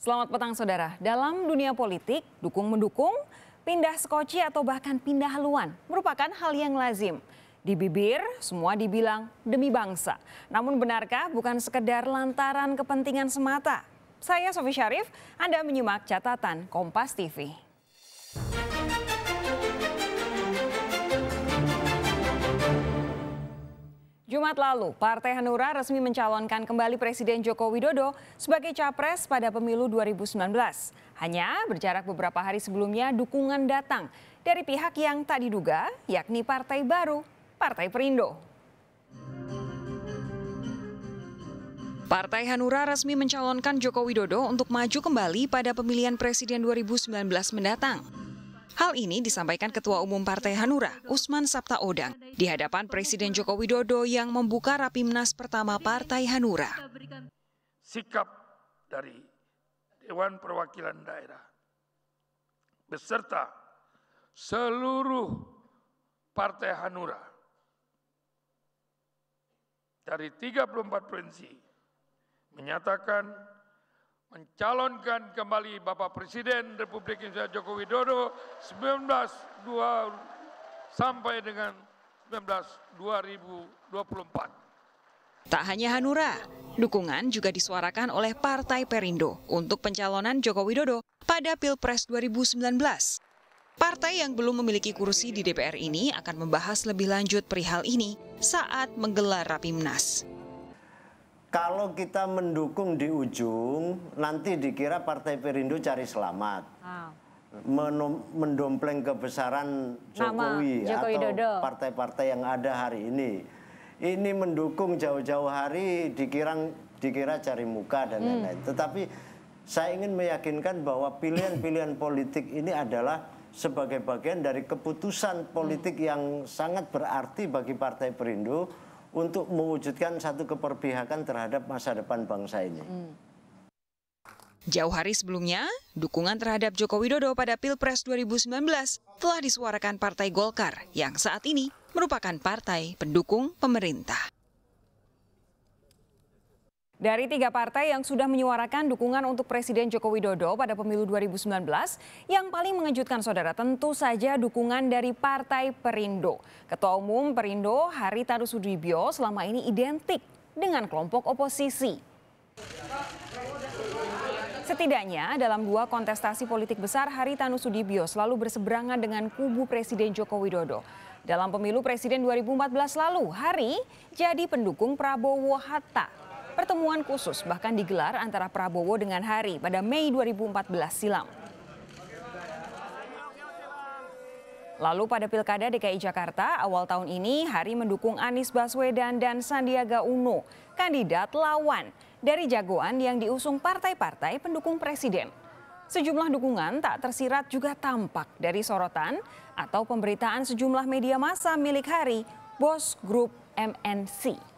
Selamat petang saudara. Dalam dunia politik, dukung-mendukung, pindah skoci atau bahkan pindah haluan merupakan hal yang lazim. Di bibir, semua dibilang demi bangsa. Namun benarkah bukan sekedar lantaran kepentingan semata? Saya Sofi Syarif, Anda menyimak catatan Kompas TV. Jumat lalu, Partai Hanura resmi mencalonkan kembali Presiden Joko Widodo sebagai capres pada pemilu 2019. Hanya berjarak beberapa hari sebelumnya dukungan datang dari pihak yang tak diduga, yakni partai baru, Partai Perindo. Partai Hanura resmi mencalonkan Joko Widodo untuk maju kembali pada pemilihan Presiden 2019 mendatang. Hal ini disampaikan Ketua Umum Partai Hanura, Usman Sabtaodang, di hadapan Presiden Joko Widodo yang membuka Rapimnas pertama Partai Hanura. Sikap dari Dewan Perwakilan Daerah beserta seluruh Partai Hanura dari 34 provinsi menyatakan mencalonkan kembali Bapak Presiden Republik Indonesia Joko Widodo 2024. Tak hanya Hanura, dukungan juga disuarakan oleh Partai Perindo untuk pencalonan Joko Widodo pada Pilpres 2019. Partai yang belum memiliki kursi di DPR ini akan membahas lebih lanjut perihal ini saat menggelar Rapimnas. Kalau kita mendukung di ujung, nanti dikira Partai Perindo cari selamat. Mendompleng kebesaran Jokowi atau partai-partai yang ada hari ini. Ini mendukung jauh-jauh hari dikira cari muka dan lain-lain. Tetapi saya ingin meyakinkan bahwa pilihan-pilihan politik ini adalah sebagai bagian dari keputusan politik yang sangat berarti bagi Partai Perindo untuk mewujudkan satu keperpihakan terhadap masa depan bangsa ini. Jauh hari sebelumnya, dukungan terhadap Joko Widodo pada Pilpres 2019 telah disuarakan Partai Golkar yang saat ini merupakan partai pendukung pemerintah. Dari 3 partai yang sudah menyuarakan dukungan untuk Presiden Joko Widodo pada pemilu 2019, yang paling mengejutkan saudara tentu saja dukungan dari Partai Perindo. Ketua Umum Perindo Haritanu Sudibyo selama ini identik dengan kelompok oposisi. Setidaknya dalam 2 kontestasi politik besar, Haritanu Sudibyo selalu berseberangan dengan kubu Presiden Joko Widodo. Dalam pemilu Presiden 2014 lalu, Hari jadi pendukung Prabowo Hatta. Pertemuan khusus bahkan digelar antara Prabowo dengan Hari pada Mei 2014 silam. Lalu pada Pilkada DKI Jakarta awal tahun ini, Hari mendukung Anies Baswedan dan Sandiaga Uno, kandidat lawan dari jagoan yang diusung partai-partai pendukung presiden. Sejumlah dukungan tak tersirat juga tampak dari sorotan atau pemberitaan sejumlah media massa milik Hari, Bos Grup MNC.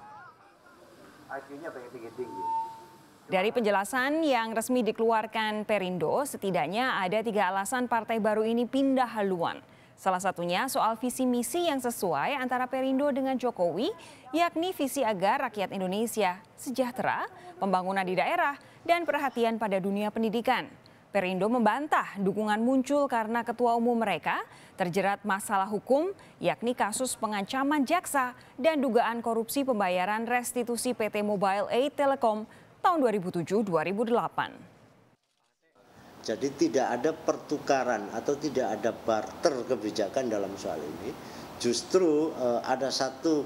Dari penjelasan yang resmi dikeluarkan Perindo, setidaknya ada 3 alasan partai baru ini pindah haluan. Salah satunya soal visi misi yang sesuai antara Perindo dengan Jokowi, yakni visi agar rakyat Indonesia sejahtera, pembangunan di daerah, dan perhatian pada dunia pendidikan. Perindo membantah dukungan muncul karena ketua umum mereka terjerat masalah hukum, yakni kasus pengancaman jaksa dan dugaan korupsi pembayaran restitusi PT Mobile Aid Telekom tahun 2007-2008. Jadi tidak ada pertukaran atau tidak ada barter kebijakan dalam soal ini. Justru ada satu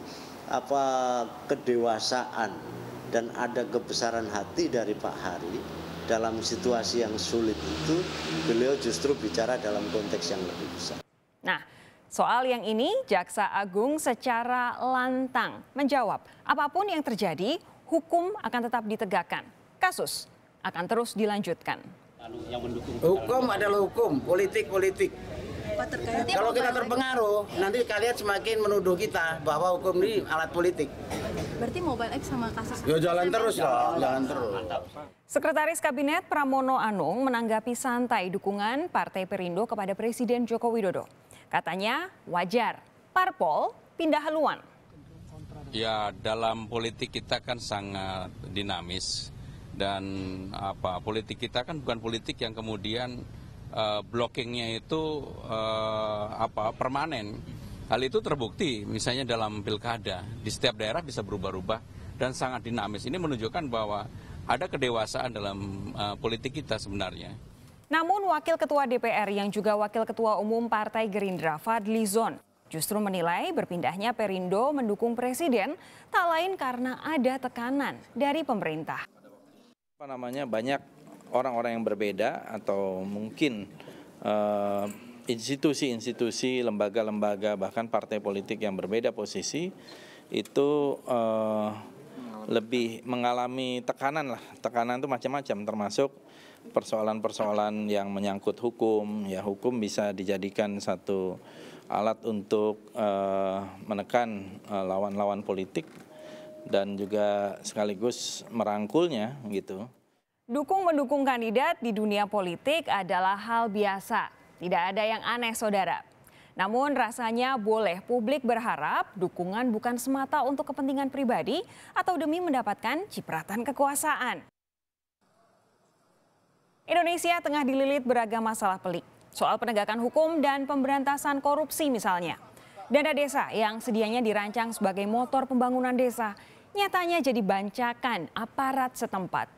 kedewasaan dan ada kebesaran hati dari Pak Hari. Dalam situasi yang sulit itu, beliau justru bicara dalam konteks yang lebih besar. Nah, soal yang ini, Jaksa Agung secara lantang menjawab, apapun yang terjadi, hukum akan tetap ditegakkan. Kasus akan terus dilanjutkan. Hukum adalah hukum, politik. Kalau kita terpengaruh, nanti kalian semakin menuduh kita bahwa hukum ini alat politik. Berarti Mobile X sama kasus... Ya jalan terus dong, jalan terus. Sekretaris Kabinet Pramono Anung menanggapi santai dukungan Partai Perindo kepada Presiden Joko Widodo. Katanya wajar, parpol pindah haluan. Ya, dalam politik kita kan sangat dinamis. Dan politik kita kan bukan politik yang kemudian blockingnya itu permanen. Hal itu terbukti misalnya dalam pilkada, di setiap daerah bisa berubah-ubah dan sangat dinamis. Ini menunjukkan bahwa ada kedewasaan dalam politik kita sebenarnya. Namun Wakil Ketua DPR yang juga Wakil Ketua Umum Partai Gerindra Fadli Zon justru menilai berpindahnya Perindo mendukung Presiden tak lain karena ada tekanan dari pemerintah. Banyak orang-orang yang berbeda atau mungkin institusi-institusi, lembaga-lembaga, bahkan partai politik yang berbeda posisi itu lebih mengalami tekanan lah. Tekanan itu macam-macam, termasuk persoalan-persoalan yang menyangkut hukum. Ya, hukum bisa dijadikan satu alat untuk menekan lawan-lawan politik dan juga sekaligus merangkulnya gitu. Dukung-mendukung kandidat di dunia politik adalah hal biasa. Tidak ada yang aneh, saudara. Namun rasanya boleh publik berharap dukungan bukan semata untuk kepentingan pribadi atau demi mendapatkan cipratan kekuasaan. Indonesia tengah dililit beragam masalah pelik. Soal penegakan hukum dan pemberantasan korupsi misalnya. Dana desa yang sedianya dirancang sebagai motor pembangunan desa, nyatanya jadi bancakan aparat setempat.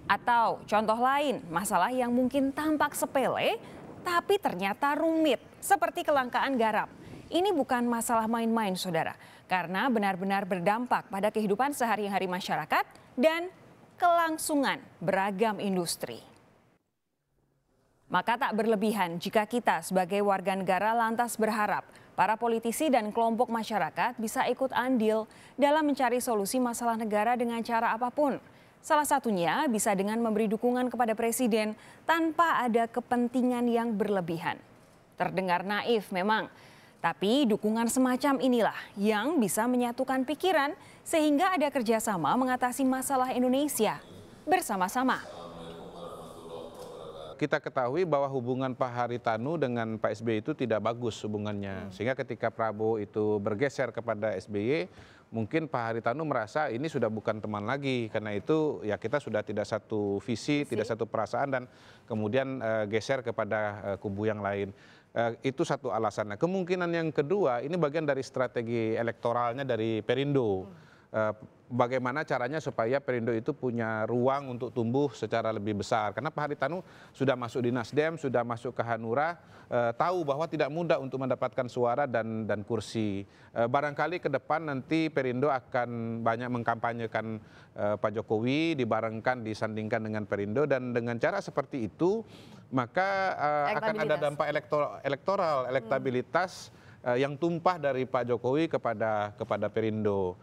Atau contoh lain, masalah yang mungkin tampak sepele, tapi ternyata rumit, seperti kelangkaan garam. Ini bukan masalah main-main, saudara, karena benar-benar berdampak pada kehidupan sehari-hari masyarakat dan kelangsungan beragam industri. Maka tak berlebihan jika kita sebagai warga negara lantas berharap para politisi dan kelompok masyarakat bisa ikut andil dalam mencari solusi masalah negara dengan cara apapun. Salah satunya bisa dengan memberi dukungan kepada presiden tanpa ada kepentingan yang berlebihan. Terdengar naif memang, tapi dukungan semacam inilah yang bisa menyatukan pikiran sehingga ada kerjasama mengatasi masalah Indonesia bersama-sama. Kita ketahui bahwa hubungan Pak Haritanu dengan Pak SBY itu tidak bagus hubungannya. Sehingga ketika Prabowo itu bergeser kepada SBY, mungkin Pak Haritanu merasa ini sudah bukan teman lagi. Karena itu ya kita sudah tidak satu visi, tidak satu perasaan dan kemudian geser kepada kubu yang lain. Itu satu alasannya. Kemungkinan yang kedua, ini bagian dari strategi elektoralnya dari Perindo. Bagaimana caranya supaya Perindo itu punya ruang untuk tumbuh secara lebih besar. Karena Pak Haritanu sudah masuk di Nasdem, sudah masuk ke Hanura, tahu bahwa tidak mudah untuk mendapatkan suara dan kursi. Barangkali ke depan nanti Perindo akan banyak mengkampanyekan Pak Jokowi, dibarengkan, disandingkan dengan Perindo. Dan dengan cara seperti itu, maka akan ada dampak elektoral, elektabilitas yang tumpah dari Pak Jokowi kepada Perindo.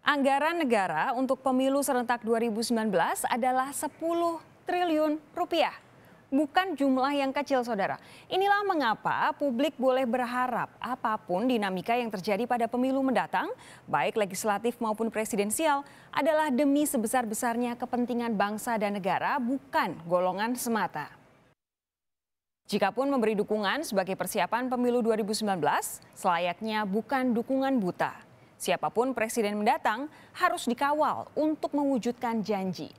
Anggaran negara untuk pemilu serentak 2019 adalah 10 triliun rupiah. Bukan jumlah yang kecil, saudara. Inilah mengapa publik boleh berharap apapun dinamika yang terjadi pada pemilu mendatang, baik legislatif maupun presidensial, adalah demi sebesar-besarnya kepentingan bangsa dan negara, bukan golongan semata. Jikapun memberi dukungan sebagai persiapan pemilu 2019, selayaknya bukan dukungan buta. Siapapun presiden mendatang harus dikawal untuk mewujudkan janji.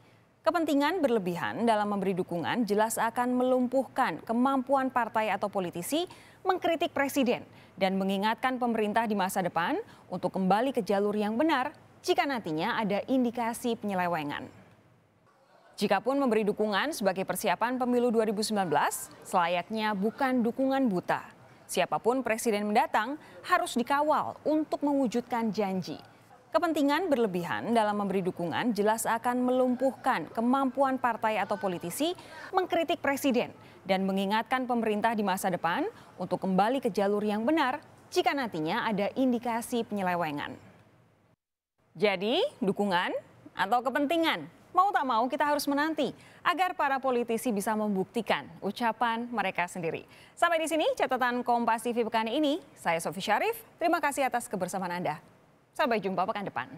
Kepentingan berlebihan dalam memberi dukungan jelas akan melumpuhkan kemampuan partai atau politisi mengkritik presiden dan mengingatkan pemerintah di masa depan untuk kembali ke jalur yang benar jika nantinya ada indikasi penyelewengan. Jikapun memberi dukungan sebagai persiapan pemilu 2019, selayaknya bukan dukungan buta. Siapapun presiden mendatang harus dikawal untuk mewujudkan janji. Kepentingan berlebihan dalam memberi dukungan jelas akan melumpuhkan kemampuan partai atau politisi mengkritik presiden dan mengingatkan pemerintah di masa depan untuk kembali ke jalur yang benar jika nantinya ada indikasi penyelewengan. Jadi, dukungan atau kepentingan? Mau tak mau kita harus menanti agar para politisi bisa membuktikan ucapan mereka sendiri. Sampai di sini catatan Kompas TV pekan ini. Saya Sofi Syarif, terima kasih atas kebersamaan Anda. Sampai jumpa pekan depan.